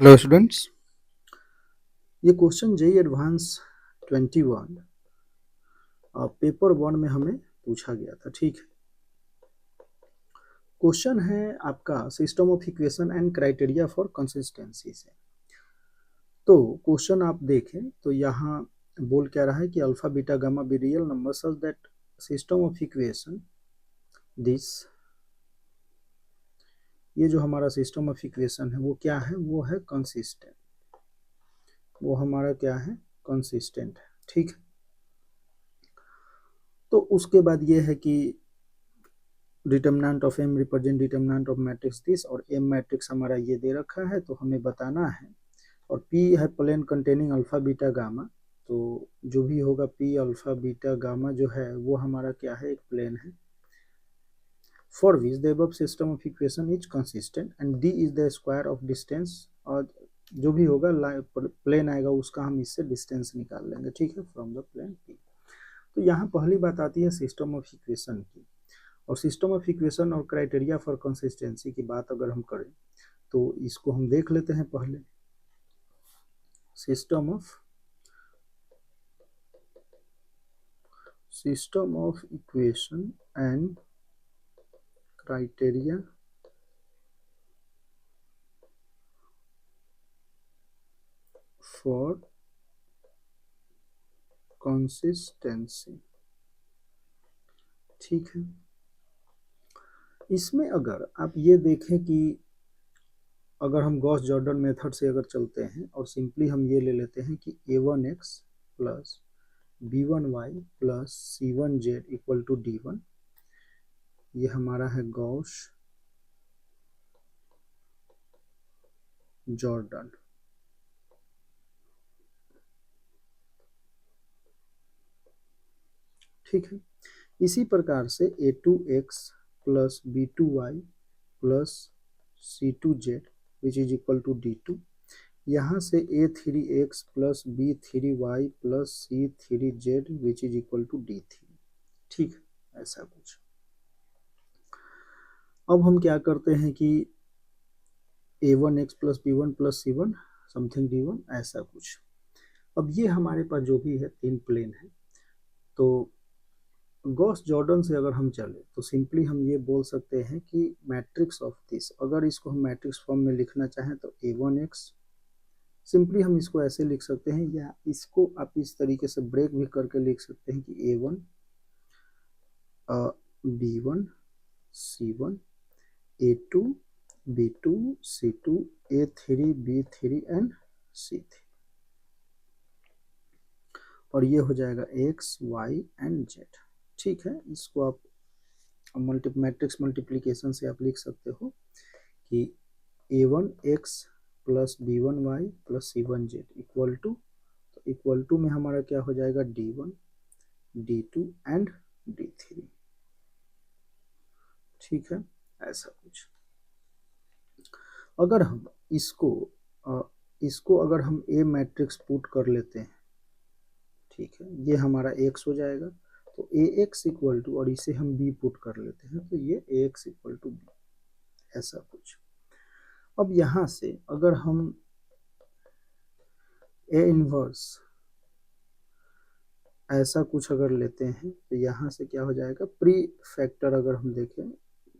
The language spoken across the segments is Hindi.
हेलो स्टूडेंट्स, ये क्वेश्चन जेई एडवांस 21 पेपर 1 में हमें पूछा गया था। ठीक है, क्वेश्चन है आपका system of equation and criteria for consistency से। तो क्वेश्चन आप देखें तो यहाँ बोल क्या रहा है कि alpha beta gamma be real number such that system of equation this, ये जो हमारा सिस्टम ऑफ इक्वेशन है वो क्या है, वो है कंसिस्टेंट। वो हमारा क्या है, कंसिस्टेंट है। ठीक है, तो उसके बाद ये है कि determinant of M represent determinant of matrix this, और एम मैट्रिक्स हमारा ये दे रखा है तो हमें बताना है। और पी है plane containing alpha beta gamma, तो जो भी होगा पी अल्फा बीटा गामा जो है वो हमारा क्या है, एक प्लेन है। For which the above system of equation is consistent and D is the square of distance, और जो भी होगा प्लेन आएगा उसका हम इससे डिस्टेंस निकाल लेंगे। ठीक है, फ्रॉम द प्लेन पी। तो यहाँ पहली बात आती है सिस्टम ऑफ इक्वेशन की, और सिस्टम ऑफ इक्वेशन और क्राइटेरिया फॉर कंसिस्टेंसी की बात अगर हम करें तो इसको हम देख लेते हैं पहले। System of equation and criteria for consistency. ठीक है, इसमें अगर आप ये देखें कि अगर हम गॉस जॉर्डन मेथड से अगर चलते हैं और सिंपली हम ये ले लेते हैं कि a1x plus b1y plus c1z equal to d1, ये हमारा है गॉस जॉर्डन। ठीक है, इसी प्रकार से a2x plus b2y plus c2z which is equal to d2, यहाँ से a3x plus b3y plus c3z which is equal to d3। ठीक है, ऐसा कुछ। अब हम क्या करते हैं कि a1x plus b1 plus c1 something d1, ऐसा कुछ। अब ये हमारे पास जो भी है तीन प्लेन है, तो गॉस जॉर्डन से अगर हम चले तो सिंपली हम ये बोल सकते हैं कि मैट्रिक्स ऑफ दिस, अगर इसको हम मैट्रिक्स फॉर्म में लिखना चाहें तो a1x, सिंपली हम इसको ऐसे लिख सकते हैं, या इसको आप इस तरीके से ब्रेक भी करके लिख सकते हैं कि a1 b1 c1 a2 b2 c2 a3 b3 and c3, और ये हो जाएगा x y एंड z। ठीक है, इसको आप मैट्रिक्स मल्टीप्लीकेशन से आप लिख सकते हो कि a1x plus b1y plus c1z equal to, तो इक्वल टू में हमारा क्या हो जाएगा d1 d2 एंड d3। ठीक है, ऐसा कुछ। अगर हम इसको अगर हम ए मैट्रिक्स पुट कर लेते हैं, ठीक है, ये हमारा x हो जाएगा, तो ax इक्वल टू, और इसे हम b पुट कर लेते हैं तो ये ax इक्वल टू b, ऐसा कुछ। अब यहाँ से अगर हम a इनवर्स ऐसा कुछ अगर लेते हैं तो यहाँ से क्या हो जाएगा, प्री फैक्टर अगर हम देखें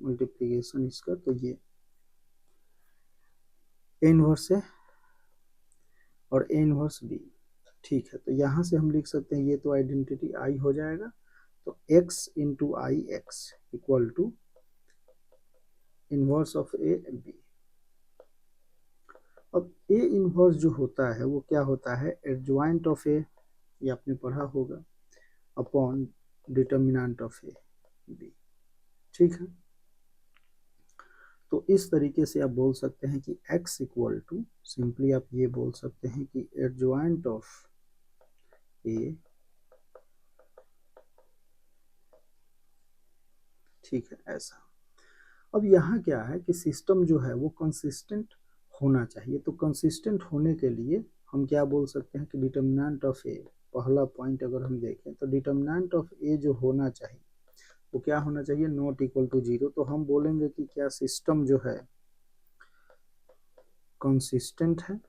मल्टीप्लिकेशन इसका, तो ये a इनवर्स है और a इनवर्स b। ठीक है, तो यहाँ से हम लिख सकते हैं, ये तो आइडेंटिटी आई हो जाएगा, तो x into I X equal to inverse of A B. अब ए इनवर्स जो होता है वो क्या होता है, एडजॉइंट ऑफ ए, ये आपने पढ़ा होगा, upon determinant of A B. ठीक है, तो इस तरीके से आप बोल सकते हैं कि x इक्वल टू, सिंपली आप ये बोल सकते हैं कि एडजॉइंट ऑफ ए, ठीक है, ऐसा। अब यहाँ क्या है कि सिस्टम जो है वो कंसिस्टेंट होना चाहिए, तो कंसिस्टेंट होने के लिए हम क्या बोल सकते हैं कि डिटर्मिनेंट ऑफ ए, पहला पॉइंट अगर हम देखें तो डिटर्मिनेंट ऑफ ए जो होना चाहिए वो क्या होना चाहिए, नॉट इक्वल टू 0। तो हम बोलेंगे कि क्या सिस्टम जो है कंसिस्टेंट है,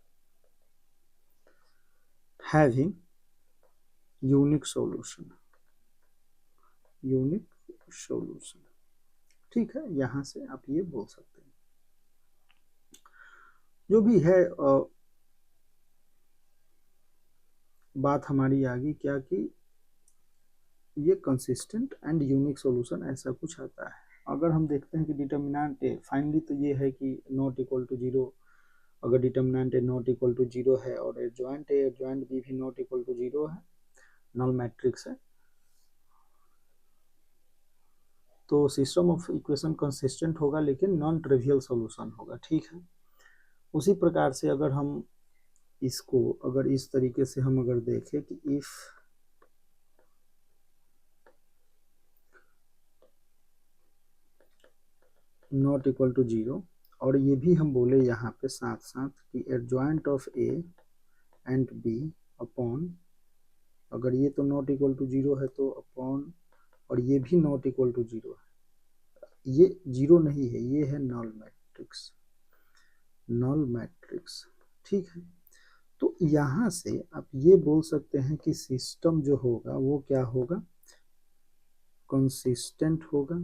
having unique solution, unique solution. ठीक है, यहां से आप ये बोल सकते हैं। जो भी है बात हमारी आ गई क्या कि ये कंसिस्टेंट एंड यूनिक सॉल्यूशन ऐसा कुछ आता है। अगर हम देखते हैं कि डिटर्मिनेंट ए, फाइनली तो ये है कि नॉट इक्वल टू जीरो। अगर determinant A not equal to zero है और एडजॉइंट ए एडजॉइंट बी भी नॉट इक्वल टू जीरो है, नल मैट्रिक्स है, तो सिस्टम ऑफ इक्वेशन कंसिस्टेंट होगा लेकिन नॉन ट्रिवियल सॉल्यूशन होगा। ठीक है, उसी प्रकार से अगर हम इसको अगर इस तरीके से हम अगर देखें कि if not equal to zero, और ये भी हम बोले यहाँ पे साथ साथ कि adjoint of A and B upon, अगर ये तो नॉट इक्वल टू जीरो है तो अपॉन, और ये भी नॉट इक्वल टू जीरो है, ये जीरो नहीं है, ये है नल मैट्रिक्स, नल मैट्रिक्स। ठीक है, तो यहाँ से आप ये बोल सकते हैं कि सिस्टम जो होगा वो क्या होगा, कंसिस्टेंट होगा,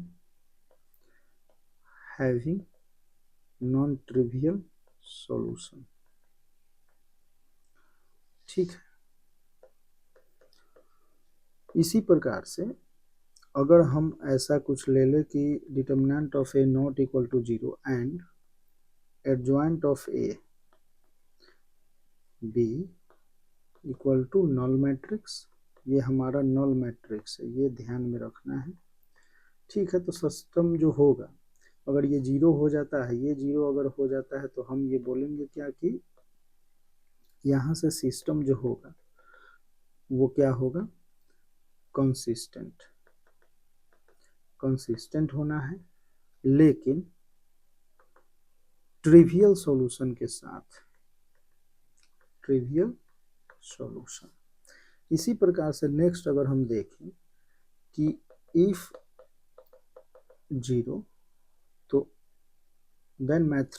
हैविंग नॉन ट्रिवियल सॉल्यूशन। ठीक है, इसी प्रकार से अगर हम ऐसा कुछ ले ले कि determinant of A not equal to zero and adjoint of A B equal to null matrix, ये हमारा नल मैट्रिक्स है, ये ध्यान में रखना है। ठीक है, तो सिस्टम जो होगा अगर ये जीरो हो जाता है, ये जीरो अगर हो जाता है तो हम ये बोलेंगे क्या कि यहाँ से सिस्टम जो होगा वो क्या होगा, कंसिस्टेंट, कंसिस्टेंट होना है लेकिन ट्रिवियल सॉल्यूशन के साथ, ट्रिवियल सॉल्यूशन। इसी प्रकार से नेक्स्ट अगर हम देखें कि इफ जीरो, तो देन मैथ,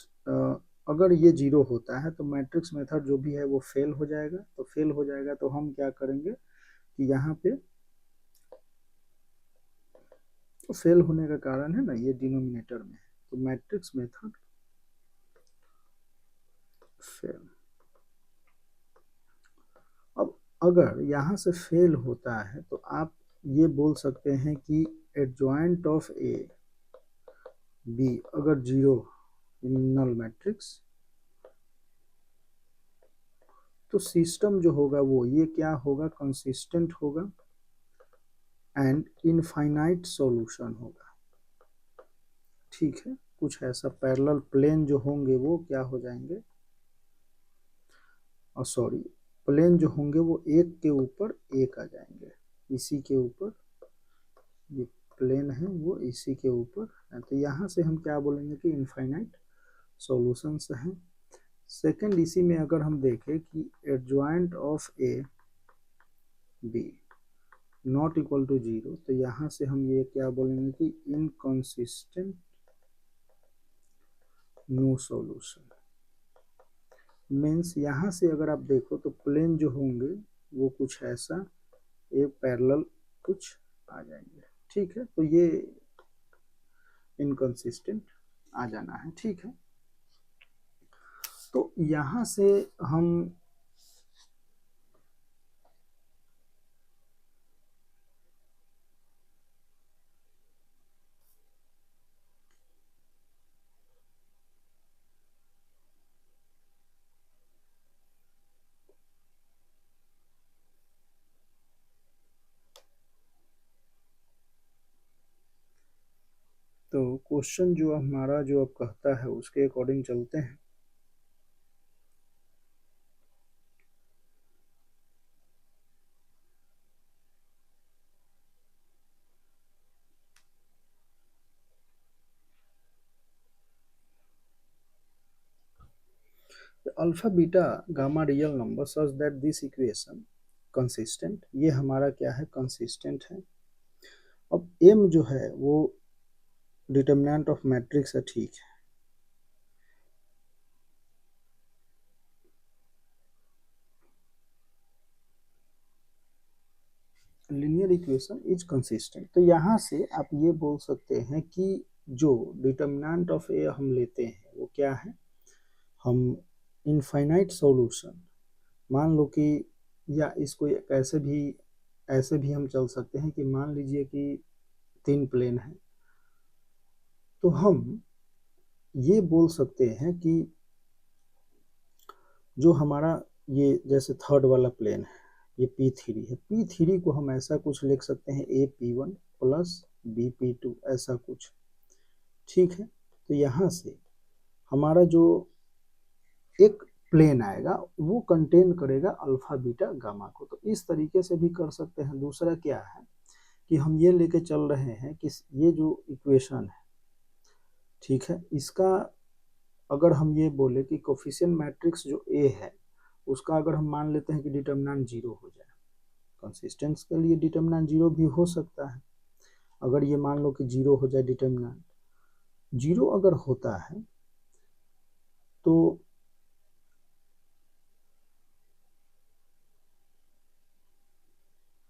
अगर ये जीरो होता है तो मैट्रिक्स मेथड जो भी है वो फेल हो जाएगा। तो फेल हो जाएगा तो हम क्या करेंगे कि यहाँ पे, तो फेल होने का कारण है ना ये डिनोमिनेटर में है, तो मैट्रिक्स मेथड फेल। अब अगर यहाँ से फेल होता है तो आप ये बोल सकते हैं कि एडजॉइंट ऑफ ए बी अगर जीरो नल मैट्रिक्स, तो सिस्टम जो होगा वो ये क्या होगा, कंसिस्टेंट होगा एंड इनफाइनाइट सॉल्यूशन होगा। ठीक है, कुछ ऐसा पैरेलल प्लेन जो होंगे वो क्या हो जाएंगे, और सॉरी, प्लेन जो होंगे वो एक के ऊपर एक आ जाएंगे, इसी के ऊपर, ये प्लेन है वो इसी के ऊपर है, तो यहाँ से हम क्या बोलेंगे कि इनफाइनाइट सॉल्यूशंस हैं। सेकंड, इसी में अगर हम देखें कि adjoint of A B not equal to zero, तो यहाँ से हम ये क्या बोलेंगे कि इनकंसिस्टेंट नो सॉल्यूशन। मीन्स यहाँ से अगर आप देखो तो प्लेन जो होंगे वो कुछ ऐसा एक पैरेलल कुछ आ जाएंगे। ठीक है, तो ये इनकंसिस्टेंट आ जाना है। ठीक है, तो यहाँ से हम तो क्वेश्चन जो हमारा जो अब कहता है उसके अकॉर्डिंग चलते हैं। Alpha beta gamma real number such that this equation consistent, ये हमारा क्या है, कंसिस्टेंट है। अब एम जो है वो डिटर्मिनेंट ऑफ मैट्रिक्स है। ठीक है, लीनियर इक्वेशन इज कंसिस्टेंट। तो यहाँ से आप ये बोल सकते हैं कि जो डिटर्मिनेंट ऑफ ए हम लेते हैं वो क्या है, हम इनफाइनाइट सॉल्यूशन मान लो कि, या इसको ऐसे भी हम चल सकते हैं कि मान लीजिए कि 3 प्लेन है, तो हम ये बोल सकते हैं कि जो हमारा ये जैसे थर्ड वाला प्लेन है ये P3 है, P3 को हम ऐसा कुछ लिख सकते हैं AP1 प्लस BP2 ऐसा कुछ, ठीक है। तो यहाँ से हमारा जो एक प्लेन आएगा वो कंटेन करेगा अल्फा बीटा गामा को, तो इस तरीके से भी कर सकते हैं। दूसरा क्या है कि हम ये लेके चल रहे हैं कि ये जो इक्वेशन है, ठीक है, इसका अगर हम ये बोले कि कोफिशिएंट मैट्रिक्स जो ए है उसका अगर हम मान लेते हैं कि डिटर्मिनेंट 0 हो जाए, कंसिस्टेंस के लिए डिटर्मिनेंट 0 भी हो सकता है। अगर ये मान लो कि 0 हो जाए, डिटर्मिनेंट 0 अगर होता है तो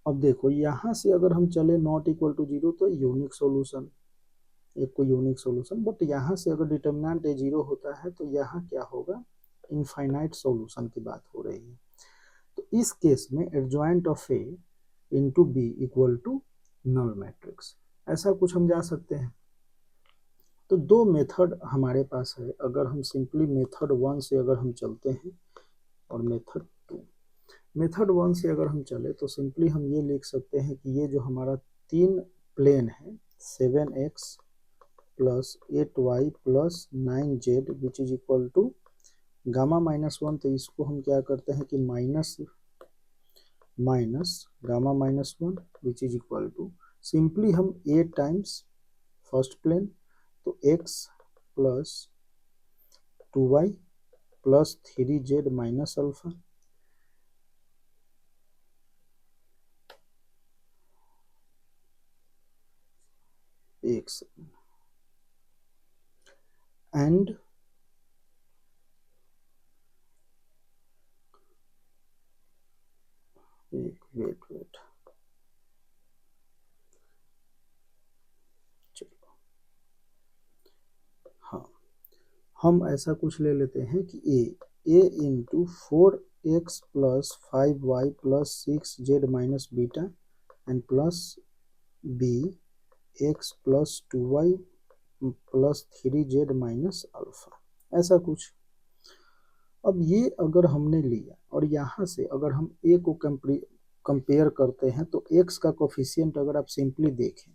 अब देखो यहाँ से अगर हम चले नॉट इक्वल टू 0 तो यूनिक सॉल्यूशन, एक को यूनिक सॉल्यूशन, बट यहाँ से अगर डिटर्मिनेंट ए 0 होता है तो यहाँ क्या होगा, इनफाइनाइट सॉल्यूशन की बात हो रही है। तो इस केस में adjoint of A into B equal to null matrix, ऐसा कुछ हम जा सकते हैं। तो दो मेथड हमारे पास है, अगर हम सिंपली मेथड 1 से अगर हम चलते हैं और मेथड 2, मेथड 1 से अगर हम चले तो सिंपली हम ये लिख सकते हैं कि ये जो हमारा 3 प्लेन है 7x plus 8y plus 9z which is equal to gamma minus 1, तो इसको हम क्या करते हैं कि minus gamma minus 1 which is equal to, simply हम a टाइम्स फर्स्ट प्लेन तो x plus 2y plus 3z minus alpha, x and wait चलो, हाँ हम ऐसा कुछ ले लेते हैं कि a into 4x plus 5y plus 6z minus beta and plus b x plus 2y plus 3z minus alpha, ऐसा कुछ। अब ये अगर हमने लिया और यहाँ से अगर हम a को कंपेयर करते हैं तो x का कोफिशिएंट अगर आप सिंपली देखें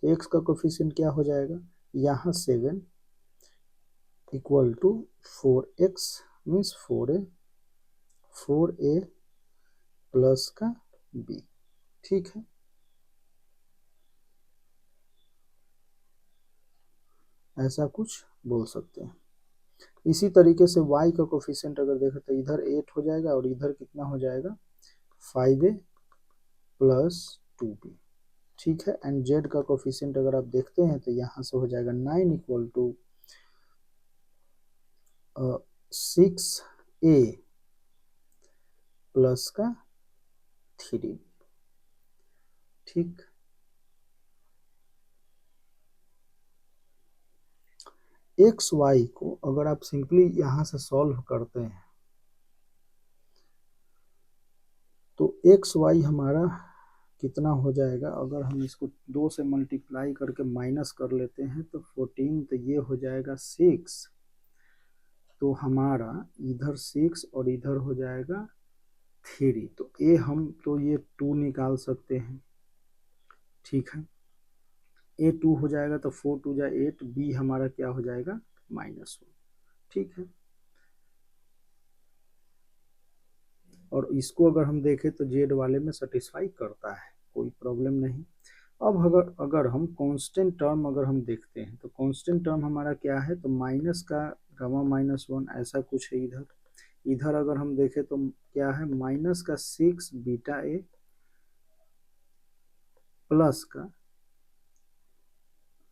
तो x का कोफिशिएंट क्या हो जाएगा, यहाँ 7 equal to 4x means 4a plus का b, ठीक है। ऐसा कुछ बोल सकते हैं। इसी तरीके से y का कोफिशिएंट अगर देखें तो इधर 8 हो जाएगा और इधर कितना हो जाएगा 5a प्लस 2b, ठीक है। एंड z का कोफिशिएंट अगर आप देखते हैं तो यहाँ से हो जाएगा 9 इक्वल टू 6a प्लस का 3, ठीक। एक्स वाई को अगर आप सिंपली यहाँ से सॉल्व करते हैं तो एक्स वाई हमारा कितना हो जाएगा, अगर हम इसको 2 से मल्टीप्लाई करके माइनस कर लेते हैं तो 14, तो ये हो जाएगा 6, तो हमारा इधर 6 और इधर हो जाएगा 3, तो ए हम तो ये 2 निकाल सकते हैं, ठीक है। ए 2 हो जाएगा तो 4 2 जा 8, बी हमारा क्या हो जाएगा -1, ठीक है। और इसको अगर हम देखें तो जेड वाले में सेटिस्फाई करता है, कोई प्रॉब्लम नहीं। अब अगर हम कांस्टेंट टर्म अगर हम देखते हैं तो कांस्टेंट टर्म हमारा क्या है, तो माइनस का गामा -1 ऐसा कुछ है इधर। इधर अगर हम देखें तो क्या है, माइनस का 6 बीटा ए प्लस का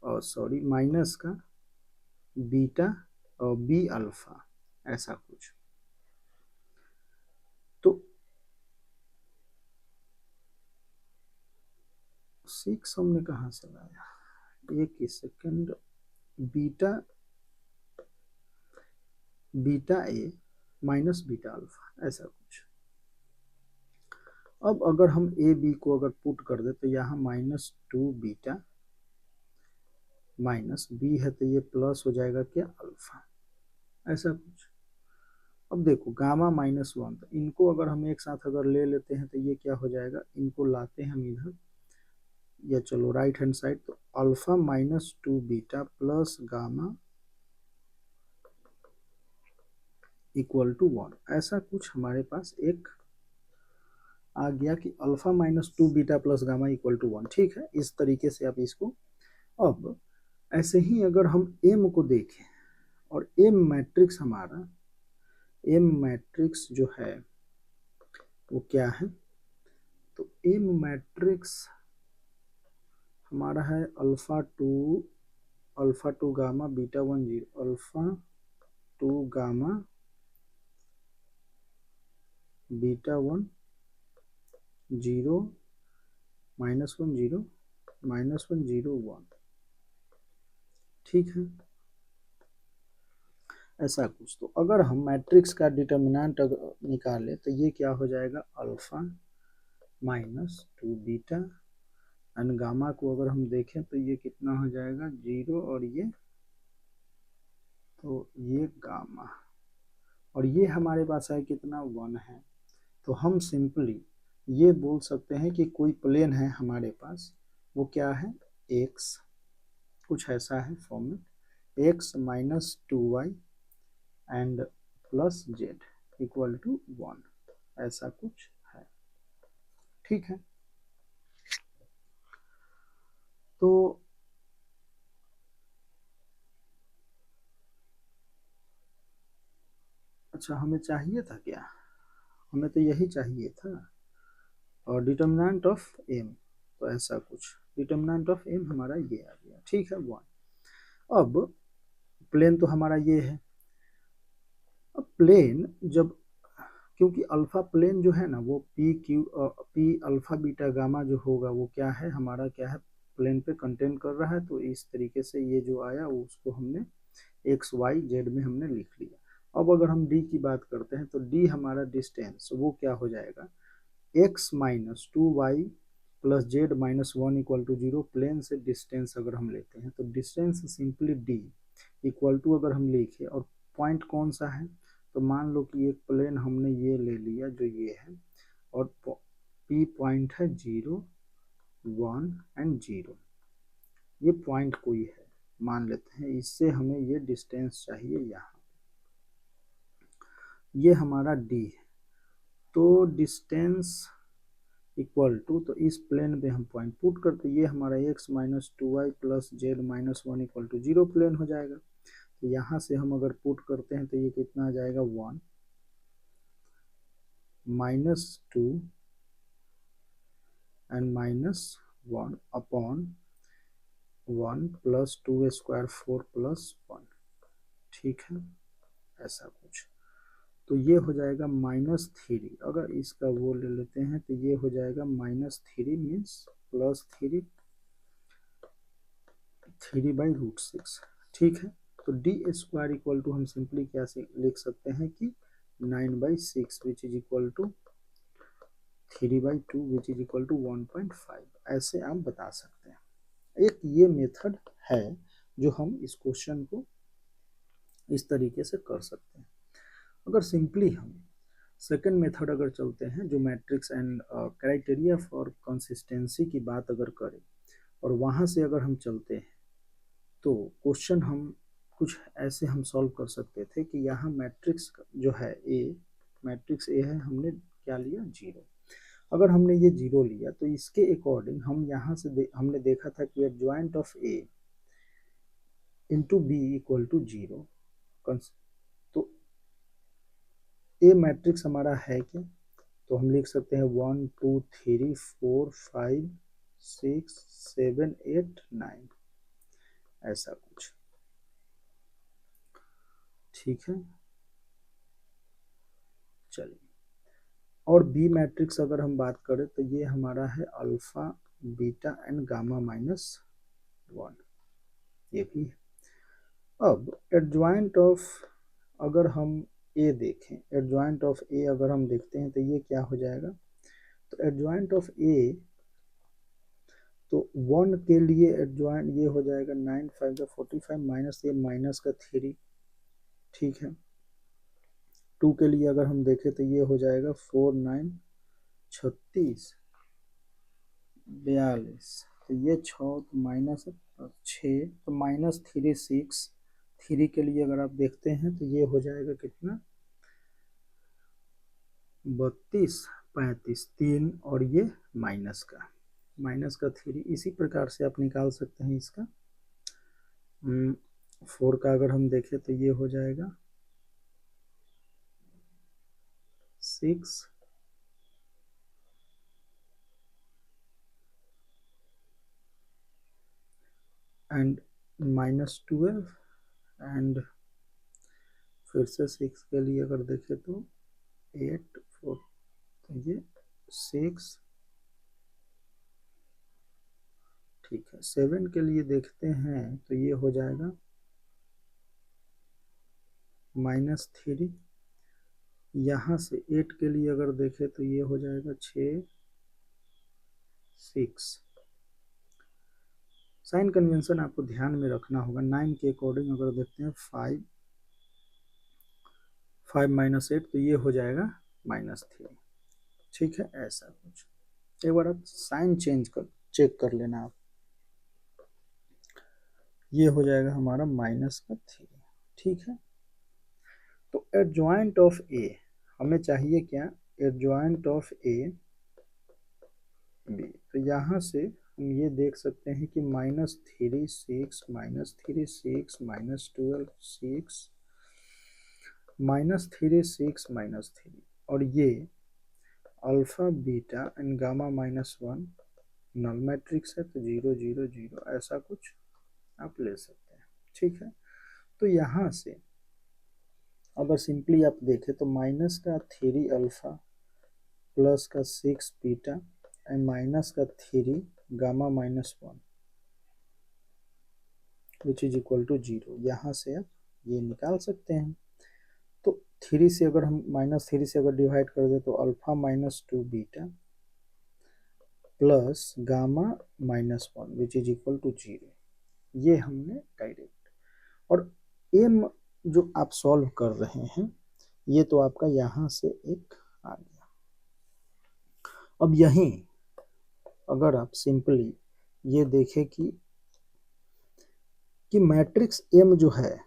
सॉरी माइनस का बीटा और बी अल्फा, ऐसा कुछ। तो 6 हमने कहाँ से लाया, एक ही second, beta A minus beta alpha, ऐसा कुछ। अब अगर हम ए बी को अगर पुट कर दे तो यहाँ -2 बीटा माइनस बी है तो ये प्लस हो जाएगा क्या, अल्फा, ऐसा कुछ। अब देखो गामा -1, तो इनको अगर हम एक साथ अगर ले लेते हैं तो ये क्या हो जाएगा, इनको लाते हैं हम इधर, या चलो राइट हैंड साइड, तो alpha -2 beta plus gamma equal to 1, ऐसा कुछ हमारे पास एक आ गया कि alpha -2 beta plus gamma equal to 1। ठीक है, इस तरीके से आप इसको। अब ऐसे ही अगर हम एम को देखें, और एम मैट्रिक्स हमारा, एम मैट्रिक्स जो है वो क्या है, तो एम मैट्रिक्स हमारा है alpha two gamma beta 1 0, alpha two gamma beta 1 0 -1 0 -1 0 1, ठीक है, ऐसा कुछ। तो अगर हम मैट्रिक्स का डिटर्मिनेंट निकालें तो ये क्या हो जाएगा, अल्फा -2 बीटा, एंड गामा को अगर हम देखें तो ये कितना हो जाएगा, 0, और ये, तो ये गामा, और ये हमारे पास है कितना, 1 है। तो हम सिंपली ये बोल सकते हैं कि कोई प्लेन है हमारे पास, वो क्या है, x, कुछ ऐसा है format, x -2y and plus Z equal to 1, ऐसा कुछ है, ठीक है। तो अच्छा, हमें चाहिए था क्या, हमें तो यही चाहिए था, और डिटर्मिनेंट ऑफ एम, तो ऐसा कुछ डिटर्मिनेंट ऑफ एम हमारा ये आ गया, ठीक है, 1। अब प्लेन तो हमारा ये है। अब प्लेन जब, क्योंकि अल्फा प्लेन जो है ना वो पी अल्फा बीटा गामा जो होगा वो क्या है, हमारा क्या है, प्लेन पे कंटेन कर रहा है, तो इस तरीके से ये जो आया उसको हमने एक्स वाई जेड में हमने लिख लिया। अब अगर हम डी की बात करते हैं तो डी हमारा डिस्टेंस वो क्या हो जाएगा, x -2y plus Z -1 equal to 0, plane से डिस्टेंस अगर हम लेते हैं तो distance simply d equal to अगर हम लिखे, और पॉइंट कौन सा है, तो मान लो कि एक प्लेन हमने ये ले लिया जो ये है, और p पॉइंट है 0 1 एंड 0, ये पॉइंट कोई है मान लेते हैं, इससे हमें ये डिस्टेंस चाहिए, यहाँ ये हमारा d है, तो डिस्टेंस इक्वल टू, तो इस प्लेन पे हम पॉइंट पुट करते, ये हमारा x -2y plus Z -1 equal to 0 plane हो जाएगा। तो यहाँ से हम अगर पुट करते हैं तो ये कितना आ जाएगा, 1 -2 and -1 upon 1 plus 2 square 4 plus 1, ठीक है, ऐसा कुछ। तो ये हो जाएगा -3, अगर इसका वो ले लेते हैं तो ये हो जाएगा -3 मीन्स +3 3/√6, ठीक है। तो डी स्क्वायर इक्वल टू हम सिंपली क्या से लिख सकते हैं कि 9/6 which is equal to 3/2 which is equal to 1.5, ऐसे आप बता सकते हैं। एक ये मेथड है जो हम इस क्वेश्चन को इस तरीके से कर सकते हैं। अगर सिंपली हम सेकंड मेथड अगर चलते हैं, जो matrix and criteria for consistency की बात अगर करें, और वहाँ से अगर हम चलते हैं तो क्वेश्चन हम कुछ ऐसे हम सॉल्व कर सकते थे कि यहाँ मैट्रिक्स जो है ए, मैट्रिक्स ए है, हमने क्या लिया, 0। अगर हमने ये 0 लिया तो इसके अकॉर्डिंग हम यहाँ से हमने देखा था कि adjoint of A into B equal to 0, तो ए मैट्रिक्स हमारा है क्या, तो हम लिख सकते हैं 1 2 3 4 5 6 7 8 9, ऐसा कुछ, ठीक है। चलिए, और बी मैट्रिक्स अगर हम बात करें तो ये हमारा है alpha beta and gamma minus 1, ये भी है। अब एडजॉइंट ऑफ, अगर हम ए देखें, एडजॉइंट ऑफ ए अगर हम देखते हैं तो ये क्या हो जाएगा, तो एडजॉइंट ऑफ ए, तो 1 के लिए एडजॉइंट ये हो जाएगा 9 5 45 माइनस ये माइनस का 3, ठीक है। 2 के लिए अगर हम देखें तो ये हो जाएगा 4 9 36 42, तो ये 6 तो माइनस 6, तो माइनस 3 6, 3 के लिए अगर आप देखते हैं तो ये हो जाएगा कितना 32 35 3, और ये माइनस का 3, इसी प्रकार से आप निकाल सकते हैं इसका। 4 का अगर हम देखें तो ये हो जाएगा 6 एंड माइनस 12, एंड फिर से 6 के लिए अगर देखें तो 8 4, तो ये 6, ठीक है। 7 के लिए देखते हैं तो ये हो जाएगा माइनस 3, यहाँ से 8 के लिए अगर देखें तो ये हो जाएगा 6 6। साइन कन्वेंशन आपको ध्यान में रखना होगा। 9 के अकॉर्डिंग अगर देखते हैं 5 माइनस 8, तो ये हो जाएगा माइनस 3, ठीक है। ऐसा कुछ एक बार आप साइन चेक कर लेना आप, ये हो जाएगा हमारा माइनस का 3, ठीक है। तो एडजॉइंट ऑफ ए हमें चाहिए क्या, एडजॉइंट ऑफ ए बी, तो यहाँ से हम ये देख सकते हैं कि minus 3 6 minus 3 6 minus 12 6 minus 3 6 minus 3, और ये alpha beta and gamma minus 1 null matrix है, तो 0 0 0 ऐसा कुछ आप ले सकते हैं, ठीक है। तो यहाँ से अगर सिंपली आप देखें तो माइनस का 3 अल्फा प्लस का 6 बीटा एंड माइनस का 3 gamma minus 1 which is equal to 0, यहाँ से आप ये निकाल सकते हैं। तो 3 से अगर हम माइनस 3 से अगर डिवाइड कर दे तो alpha minus 2 beta plus gamma minus 1 which is equal to 0, ये हमने डायरेक्ट। और एम जो आप सॉल्व कर रहे हैं ये तो आपका यहाँ से एक आ गया। अब यहीं अगर आप सिंपली ये देखें कि मैट्रिक्स एम जो है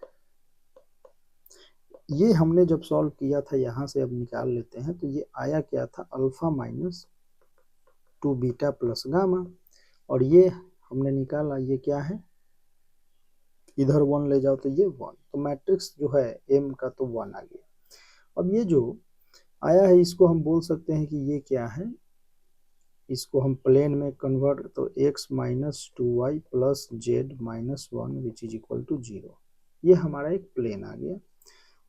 ये हमने जब सॉल्व किया था, यहाँ से अब निकाल लेते हैं, तो ये आया क्या था, alpha minus 2 beta plus gamma, और ये हमने निकाला ये क्या है, इधर 1 ले जाओ तो ये 1, तो मैट्रिक्स जो है एम का तो 1 आ गया। अब ये जो आया है इसको हम बोल सकते हैं कि ये क्या है, इसको हम प्लेन में कन्वर्ट, तो x minus 2y plus Z minus 1 which is equal to 0, ये हमारा एक प्लेन आ गया।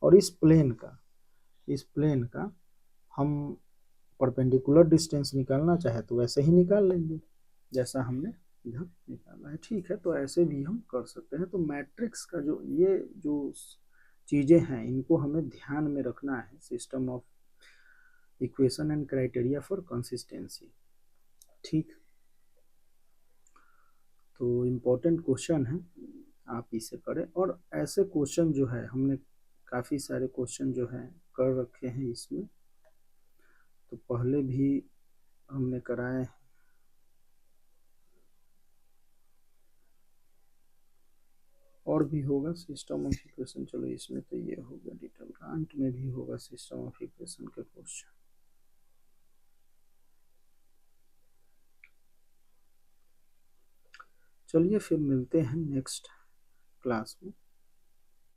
और इस प्लेन का हम परपेंडिकुलर डिस्टेंस निकालना चाहे तो वैसे ही निकाल लेंगे जैसा हमने इधर निकाला है, ठीक है। तो ऐसे भी हम कर सकते हैं। तो मैट्रिक्स का जो ये जो चीज़ें हैं इनको हमें ध्यान में रखना है, system of equation and criteria for consistency, ठीक। तो इम्पोर्टेंट क्वेश्चन है, आप इसे करें। और ऐसे क्वेश्चन जो है हमने काफ़ी सारे क्वेश्चन जो है कर रखे हैं इसमें, तो पहले भी हमने कराए हैं, और भी होगा सिस्टम ऑफ इक्वेशन। चलो इसमें तो ये होगा, डिटरमिनेंट में भी होगा सिस्टम ऑफ इक्वेशन के क्वेश्चन। चलिए फिर मिलते हैं नेक्स्ट क्लास में।